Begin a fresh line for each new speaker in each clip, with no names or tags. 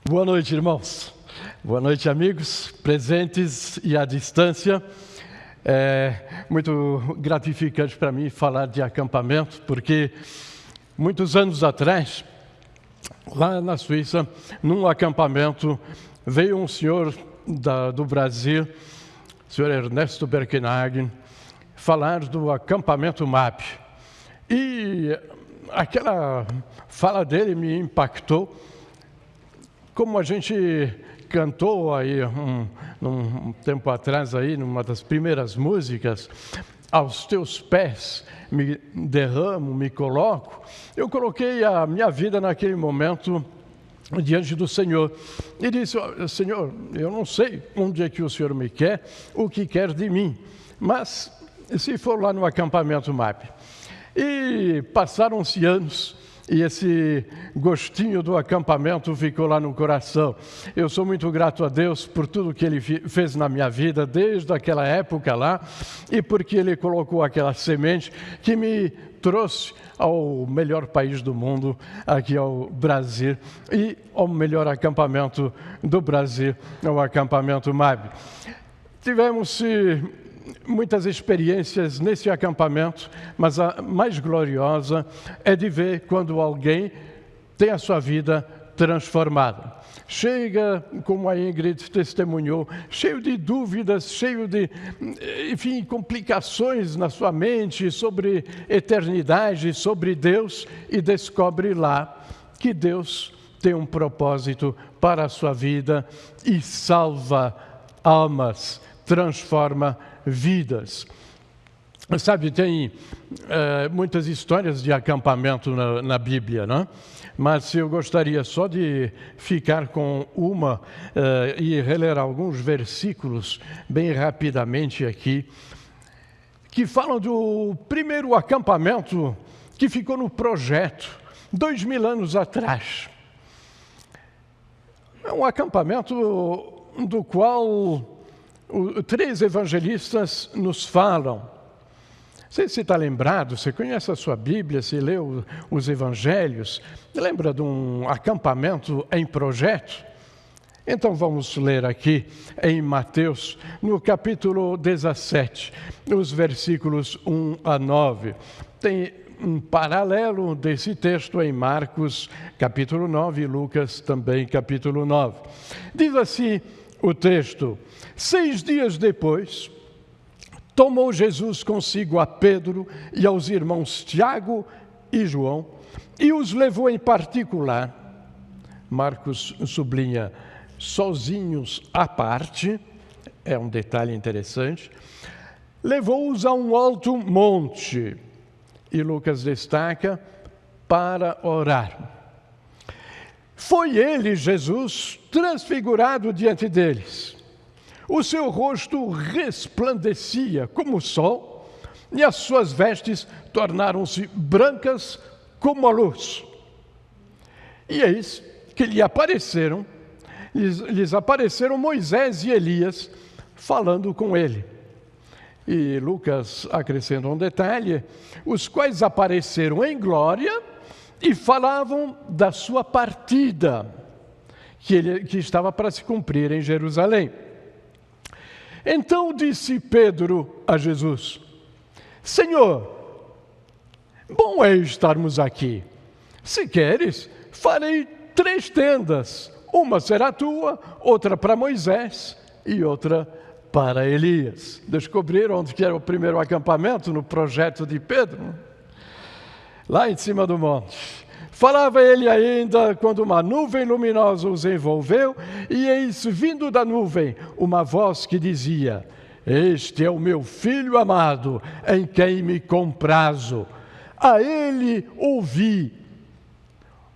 Boa noite, irmãos. Boa noite, amigos, presentes e à distância. É muito gratificante para mim falar de acampamento, porque muitos anos atrás, lá na Suíça, num acampamento, veio um senhor do Brasil, o senhor Ernesto Berkenhagen, falar do acampamento MAP. E aquela fala dele me impactou. Como a gente cantou aí um tempo atrás, aí, numa das primeiras músicas, aos teus pés me derramo, me coloco, eu coloquei a minha vida naquele momento diante do Senhor. E disse: Senhor, eu não sei onde é que o Senhor me quer, o que quer de mim, mas se for lá no acampamento MAP. E passaram-se anos, e esse gostinho do acampamento ficou lá no coração. Eu sou muito grato a Deus por tudo que Ele fez na minha vida, desde aquela época lá, e porque Ele colocou aquela semente que me trouxe ao melhor país do mundo, aqui ao Brasil, e ao melhor acampamento do Brasil, o acampamento MAB. Tivemos muitas experiências nesse acampamento, mas a mais gloriosa é de ver quando alguém tem a sua vida transformada. Chega, como a Ingrid testemunhou, cheio de dúvidas, cheio de, enfim, complicações na sua mente sobre eternidade, sobre Deus, e descobre lá que Deus tem um propósito para a sua vida e salva almas, transforma vidas. Sabe, tem muitas histórias de acampamento na Bíblia, não? Mas eu gostaria só de ficar com uma e reler alguns versículos bem rapidamente aqui, que falam do primeiro acampamento que ficou no projeto 2000 anos atrás. É um acampamento do qual 3 evangelistas nos falam. Você está lembrado, você conhece a sua Bíblia, você leu os evangelhos, lembra de um acampamento em projeto? Então vamos ler aqui em Mateus, no capítulo 17, os versículos 1 a 9. Tem um paralelo desse texto em Marcos, capítulo 9, e Lucas também, capítulo 9. Diz assim o texto: 6 dias depois, tomou Jesus consigo a Pedro e aos irmãos Tiago e João e os levou em particular, Marcos sublinha, sozinhos à parte, é um detalhe interessante, levou-os a um alto monte, e Lucas destaca, para orar. Foi ele, Jesus, transfigurado diante deles. O seu rosto resplandecia como o sol, e as suas vestes tornaram-se brancas como a luz. E eis que lhes apareceram Moisés e Elias, falando com ele. E Lucas acrescenta um detalhe, os quais apareceram em glória e falavam da sua partida, que estava para se cumprir em Jerusalém. Então disse Pedro a Jesus: Senhor, bom é estarmos aqui. Se queres, farei 3 tendas. Uma será tua, outra para Moisés e outra para Elias. Descobriram onde que era o primeiro acampamento no projeto de Pedro? Lá em cima do monte. Falava ele ainda quando uma nuvem luminosa os envolveu, e eis, vindo da nuvem, uma voz que dizia: Este é o meu Filho amado, em quem me comprazo. A ele ouvi.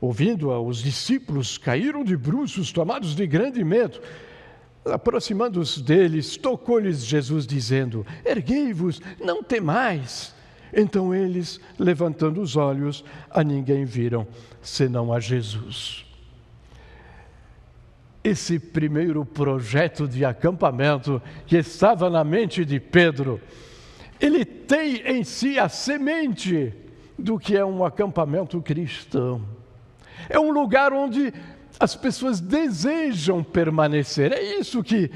Ouvindo-a, os discípulos caíram de bruços, tomados de grande medo. Aproximando-se deles, tocou-lhes Jesus, dizendo: Erguei-vos, não temais. Então eles, levantando os olhos, a ninguém viram, senão a Jesus. Esse primeiro projeto de acampamento que estava na mente de Pedro, ele tem em si a semente do que é um acampamento cristão. É um lugar onde As pessoas desejam permanecer. É isso que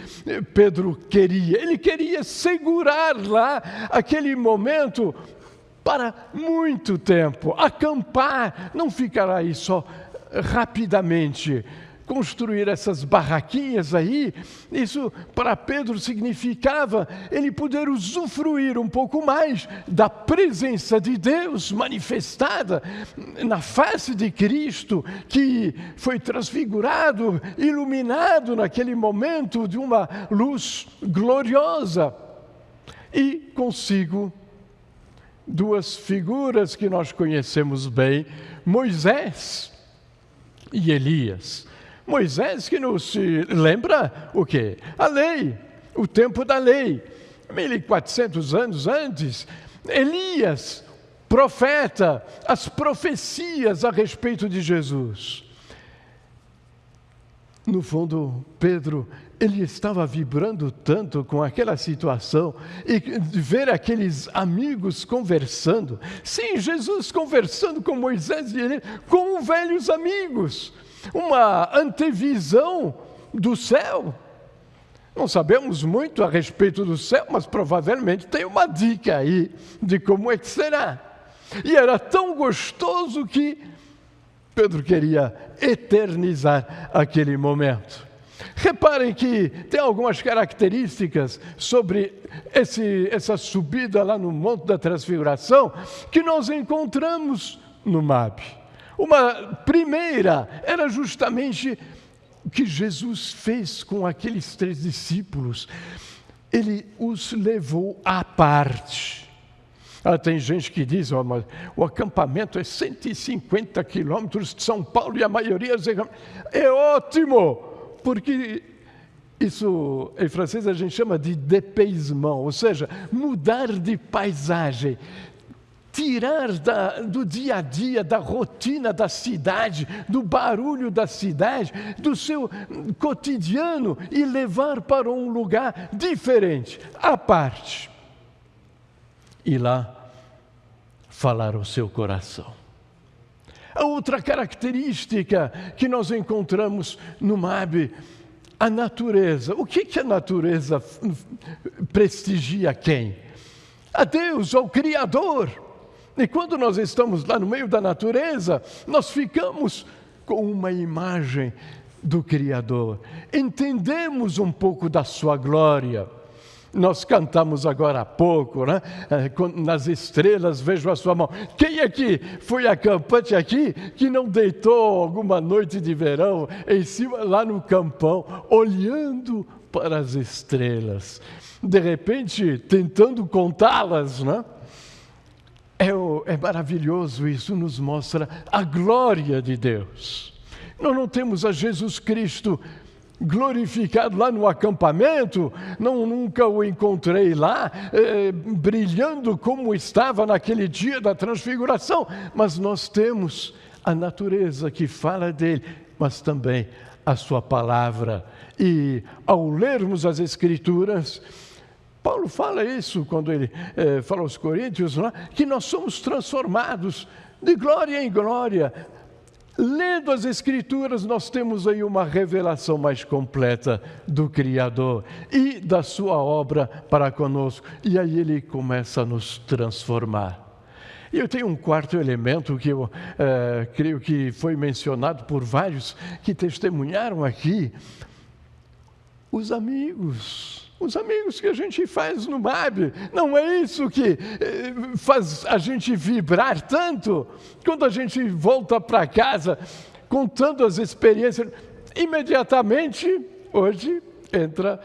Pedro queria. Ele queria segurar lá aquele momento para muito tempo, acampar, não ficar aí só rapidamente. Construir essas barraquinhas aí, isso para Pedro significava ele poder usufruir um pouco mais da presença de Deus manifestada na face de Cristo, que foi transfigurado, iluminado naquele momento de uma luz gloriosa. E consigo duas figuras que nós conhecemos bem, Moisés e Elias. Moisés que nos lembra o quê? A lei, o tempo da lei. 1400 anos antes, Elias, profeta, as profecias a respeito de Jesus. No fundo, Pedro, ele estava vibrando tanto com aquela situação e de ver aqueles amigos conversando. Sim, Jesus conversando com Moisés e Elias, como velhos amigos. Uma antevisão do céu. Não sabemos muito a respeito do céu, mas provavelmente tem uma dica aí de como é que será. E era tão gostoso que Pedro queria eternizar aquele momento. Reparem que tem algumas características sobre essa subida lá no Monte da Transfiguração que nós encontramos no MAB. Uma primeira era justamente o que Jesus fez com aqueles 3 discípulos. Ele os levou à parte. Tem gente que diz, mas o acampamento é 150 quilômetros de São Paulo e a maioria... É ótimo, porque isso em francês a gente chama de dépaysement, ou seja, mudar de paisagem. Tirar do dia a dia, da rotina da cidade, do barulho da cidade, do seu cotidiano e levar para um lugar diferente, à parte. E lá falar ao seu coração. A outra característica que nós encontramos no MAB, a natureza. O que a natureza prestigia quem? A Deus, ao Criador. E quando nós estamos lá no meio da natureza, nós ficamos com uma imagem do Criador. Entendemos um pouco da sua glória. Nós cantamos agora há pouco, né? Nas estrelas vejo a sua mão. Quem aqui foi acampante aqui que não deitou alguma noite de verão em cima, lá no campão, olhando para as estrelas? De repente, tentando contá-las, né? É maravilhoso, isso nos mostra a glória de Deus. Nós não temos a Jesus Cristo glorificado lá no acampamento, nunca o encontrei lá, brilhando como estava naquele dia da transfiguração, mas nós temos a natureza que fala dele, mas também a sua palavra. E ao lermos as Escrituras, Paulo fala isso quando ele fala aos Coríntios, não é? Que nós somos transformados de glória em glória. Lendo as Escrituras, nós temos aí uma revelação mais completa do Criador e da sua obra para conosco. E aí ele começa a nos transformar. E eu tenho um quarto elemento que eu creio que foi mencionado por vários que testemunharam aqui. Os amigos que a gente faz no MAB, não é isso que faz a gente vibrar tanto? Quando a gente volta para casa, contando as experiências, imediatamente, hoje, entra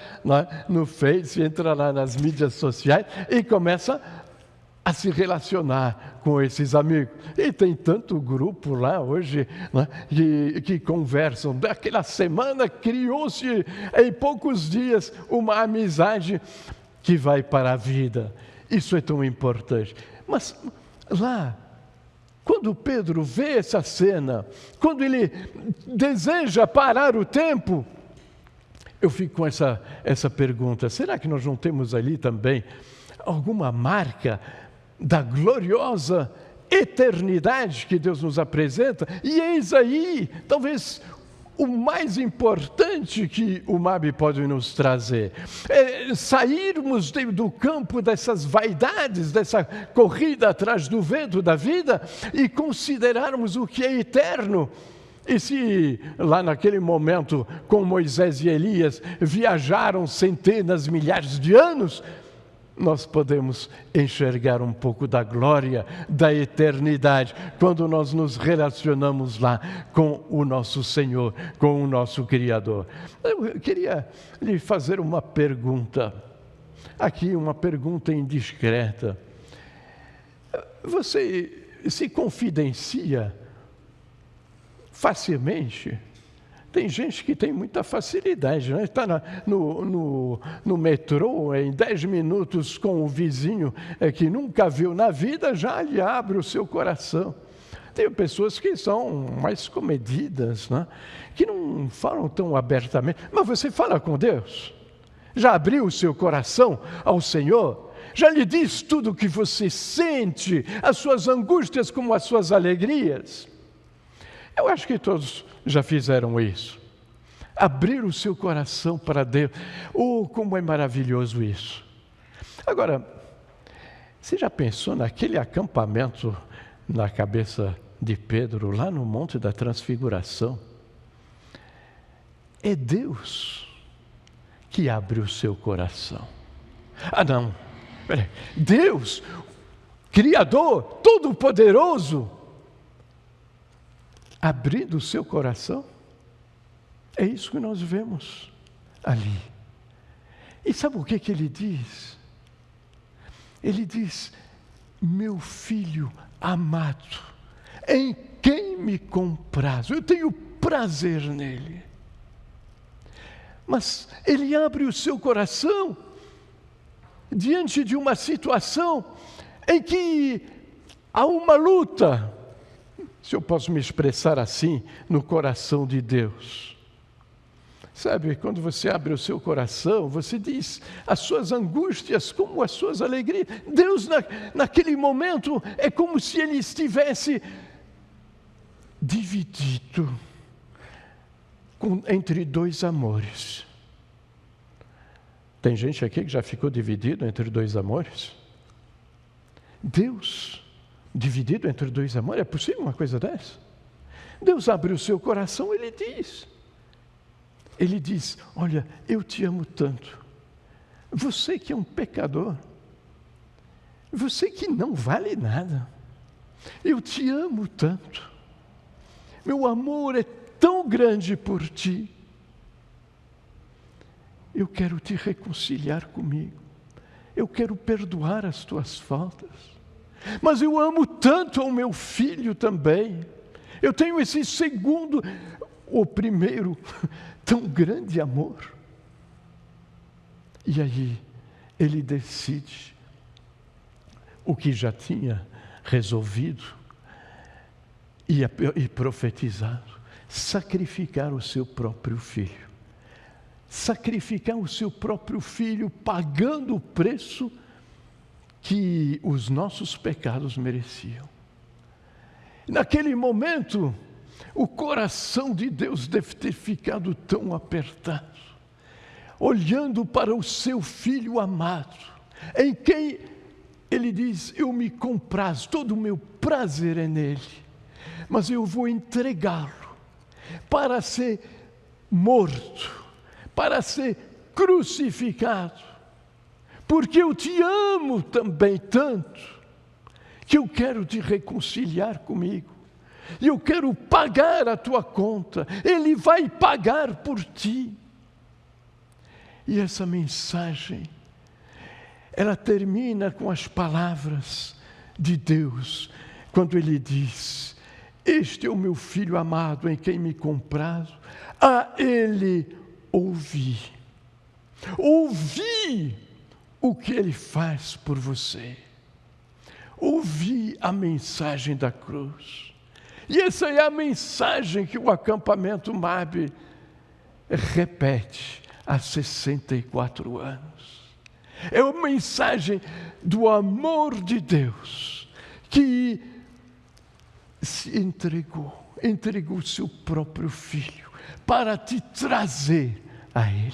no Face, entra lá nas mídias sociais e começa a se relacionar com esses amigos. E tem tanto grupo lá hoje, né, que conversam. Daquela semana criou-se em poucos dias uma amizade que vai para a vida. Isso é tão importante. Mas lá, quando Pedro vê essa cena, quando ele deseja parar o tempo, eu fico com essa pergunta: será que nós não temos ali também alguma marca da gloriosa eternidade que Deus nos apresenta? E eis aí, talvez, o mais importante que o MAB pode nos trazer. Sairmos do campo dessas vaidades, dessa corrida atrás do vento da vida e considerarmos o que é eterno. E se lá naquele momento, com Moisés e Elias, viajaram centenas, milhares de anos, nós podemos enxergar um pouco da glória, da eternidade, quando nós nos relacionamos lá com o nosso Senhor, com o nosso Criador. Eu queria lhe fazer uma pergunta, aqui uma pergunta indiscreta. Você se confidencia facilmente? Tem gente que tem muita facilidade, né? Está no metrô, em 10 minutos com o vizinho que nunca viu na vida, já lhe abre o seu coração. Tem pessoas que são mais comedidas, né? Que não falam tão abertamente. Mas você fala com Deus? Já abriu o seu coração ao Senhor? Já lhe diz tudo o que você sente, as suas angústias como as suas alegrias? Eu acho que todos já fizeram isso. Abrir o seu coração para Deus. Oh, como é maravilhoso isso. Agora, você já pensou naquele acampamento na cabeça de Pedro, lá no Monte da Transfiguração? É Deus que abre o seu coração. Ah, não. Deus, Criador, Todo-Poderoso, abrindo o seu coração? É isso que nós vemos ali. E sabe o que ele diz? Ele diz: meu filho amado, em quem me comprazo, eu tenho prazer nele. Mas ele abre o seu coração diante de uma situação em que há uma luta, se eu posso me expressar assim, no coração de Deus. Sabe, quando você abre o seu coração, você diz as suas angústias como as suas alegrias. Deus, naquele momento, é como se Ele estivesse dividido entre dois amores. Tem gente aqui que já ficou dividido entre dois amores? Deus dividido entre dois amores, é possível uma coisa dessa? Deus abre o seu coração, Ele diz, olha, eu te amo tanto, você que é um pecador, você que não vale nada, eu te amo tanto, meu amor é tão grande por ti, eu quero te reconciliar comigo, eu quero perdoar as tuas faltas, mas eu amo tanto ao meu filho também, eu tenho esse segundo, o primeiro, tão grande amor. E aí, ele decide o que já tinha resolvido e profetizado, sacrificar o seu próprio filho. Sacrificar o seu próprio filho, pagando o preço que os nossos pecados mereciam. Naquele momento, o coração de Deus deve ter ficado tão apertado, olhando para o seu Filho amado, em quem Ele diz, eu me comprazo, todo o meu prazer é nele, mas eu vou entregá-lo para ser morto, para ser crucificado, porque eu te amo também tanto, que eu quero te reconciliar comigo, e eu quero pagar a tua conta, Ele vai pagar por ti. E essa mensagem, ela termina com as palavras de Deus, quando Ele diz, este é o meu Filho amado, em quem me comprazo, a Ele ouvi o que Ele faz por você, ouvi a mensagem da cruz. E essa é a mensagem que o acampamento MAB repete há 64 anos. É uma mensagem do amor de Deus, que se entregou o seu próprio Filho, para te trazer a Ele.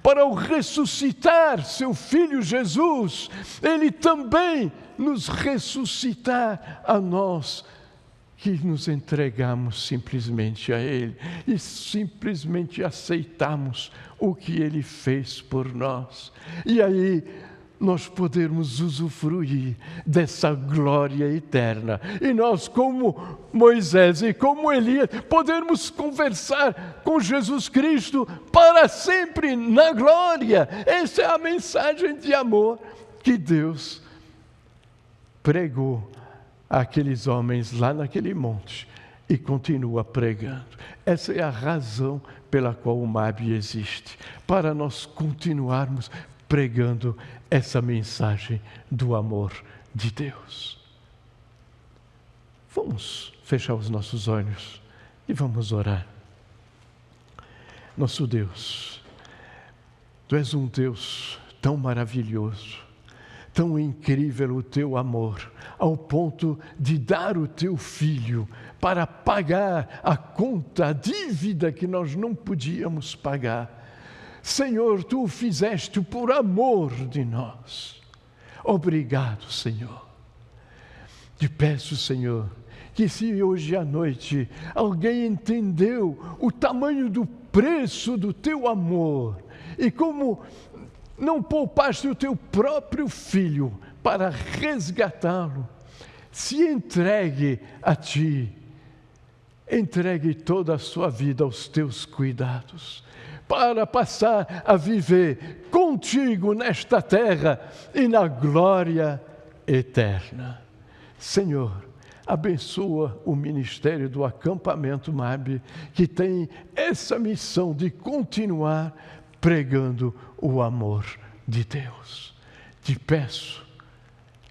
Para o ressuscitar seu Filho Jesus, Ele também nos ressuscitar a nós, que nos entregamos simplesmente a Ele e simplesmente aceitamos o que Ele fez por nós. E aí nós podemos usufruir dessa glória eterna. E nós, como Moisés e como Elias, podemos conversar com Jesus Cristo para sempre na glória. Essa é a mensagem de amor que Deus pregou àqueles homens lá naquele monte e continua pregando. Essa é a razão pela qual o MAB existe, para nós continuarmos pregando essa mensagem do amor de Deus. Vamos fechar os nossos olhos e vamos orar. Nosso Deus, Tu és um Deus tão maravilhoso, tão incrível o Teu amor, ao ponto de dar o Teu Filho para pagar a conta, a dívida que nós não podíamos pagar. Senhor, Tu o fizeste por amor de nós. Obrigado, Senhor. Te peço, Senhor, que se hoje à noite alguém entendeu o tamanho do preço do Teu amor e como não poupaste o Teu próprio Filho para resgatá-lo, se entregue a Ti, entregue toda a sua vida aos Teus cuidados, para passar a viver contigo nesta terra e na glória eterna. Senhor, abençoa o ministério do acampamento MAB, que tem essa missão de continuar pregando o amor de Deus. Te peço,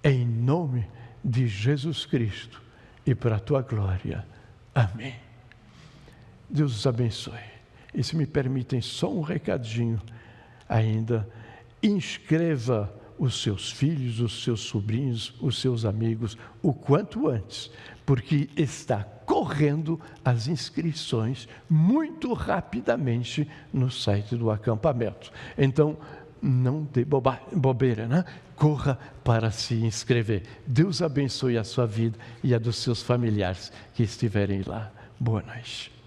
em nome de Jesus Cristo e para a Tua glória. Amém. Deus os abençoe. E se me permitem só um recadinho ainda, inscreva os seus filhos, os seus sobrinhos, os seus amigos, o quanto antes, porque está correndo as inscrições muito rapidamente no site do acampamento. Então, não dê bobeira, né? Corra para se inscrever. Deus abençoe a sua vida e a dos seus familiares que estiverem lá. Boa noite.